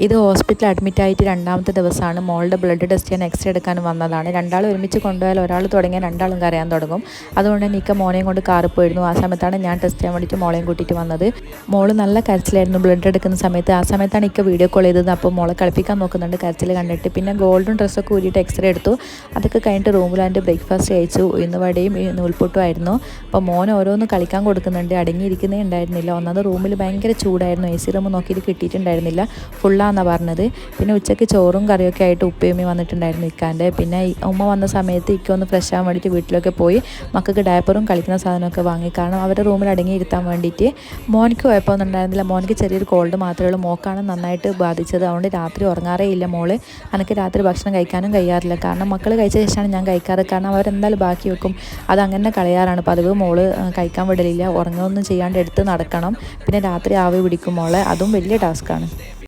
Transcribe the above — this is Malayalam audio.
ഇത് ഹോസ്പിറ്റലിൽ അഡ്മിറ്റ് ആയിട്ട് രണ്ടാമത്തെ ദിവസമാണ്. മോളുടെ ബ്ലഡ് ടെസ്റ്റ് ചെയ്യാൻ എക്സ്റേ എടുക്കാൻ വന്നതാണ്. രണ്ടാളും ഒരുമിച്ച് കൊണ്ടുപോയാൽ ഒരാൾ തുടങ്ങിയാൽ രണ്ടാളും കരയാൻ തുടങ്ങും. അതുകൊണ്ട് തന്നെ ഇക്ക മോനെയും കൊണ്ട് കാറിൽ പോയിരുന്നു. ആ സമയത്താണ് ഞാൻ ടെസ്റ്റ് ചെയ്യാൻ വേണ്ടിയിട്ട് മോളെയും കൂട്ടിയിട്ട് വന്നത്. മോള് നല്ല കരച്ചിലായിരുന്നു ബ്ലഡ് എടുക്കുന്ന സമയത്ത്. ആ സമയത്താണ് ഇക്ക വീഡിയോ കോൾ ചെയ്തത്. അപ്പോൾ മോളെ കളിപ്പിക്കാൻ നോക്കുന്നുണ്ട് കരച്ചിൽ കണ്ടിട്ട്. പിന്നെ ഗോൾഡും ഡ്രസ്സൊക്കെ ഊരിയിട്ട് എക്സ്റേ എടുത്തു. അതൊക്കെ കഴിഞ്ഞിട്ട് റൂമിൽ എൻ്റെ ബ്രേക്ക്ഫാസ്റ്റ് കഴിച്ചു. ഇന്നുവടെയും നൂൽപുട്ടും ആയിരുന്നു. അപ്പോൾ മോൻ ഓരോന്ന് കളിക്കാൻ കൊടുക്കുന്നുണ്ട്. അടങ്ങിയിരിക്കുന്നേ ഉണ്ടായിരുന്നില്ല. ഒന്നാമത് റൂമിൽ ഭയങ്കര ചൂടായിരുന്നു. AC റൂം നോക്കിയിട്ട് കിട്ടിയിട്ടുണ്ടായിരുന്നില്ല. ഫുള്ളാണെന്നാണ് പറഞ്ഞത്. പിന്നെ ഉച്ചയ്ക്ക് ചോറും കറിയൊക്കെ ആയിട്ട് ഉപ്പയുമ്മി വന്നിട്ടുണ്ടായിരുന്നു ഇക്കാൻ്റെ. പിന്നെ ഉമ്മ വന്ന സമയത്ത് ഇക്ക ഒന്ന് ഫ്രഷ് ആവാൻ വേണ്ടിയിട്ട് വീട്ടിലൊക്കെ പോയി മക്കൾക്ക് ഡയപ്പറും കളിക്കുന്ന സാധനമൊക്കെ വാങ്ങി. കാരണം അവരുടെ റൂമിൽ അടങ്ങിയിരുത്താൻ വേണ്ടിയിട്ട്. മോനിക്ക് കുഴപ്പമൊന്നും ഉണ്ടായിരുന്നില്ല. മോനിക്ക് ചെറിയൊരു കോൾഡ് മാത്രമേ ഉള്ളൂ. മോക്കാണ് നന്നായിട്ട് ബാധിച്ചത്. അതുകൊണ്ട് രാത്രി ഉറങ്ങാറേ ഇല്ല മോള്. എനിക്ക് രാത്രി ഭക്ഷണം കഴിക്കാനും കഴിയാറില്ല. കാരണം മക്കൾ കഴിച്ച ശേഷമാണ് ഞാൻ കഴിക്കാറ്. കാരണം അവരെന്തായാലും ബാക്കി വെക്കും. അതങ്ങനെ കളയാറാണ് പതിവ്. മോള് കഴിക്കാൻ വിടലില്ല. ഉറങ്ങുകയൊന്നും ചെയ്യാണ്ട് എടുത്ത് നടക്കണം. പിന്നെ രാത്രി ആവി പിടിക്കും മോളെ. അതും വലിയ ടാസ്ക്കാണ്.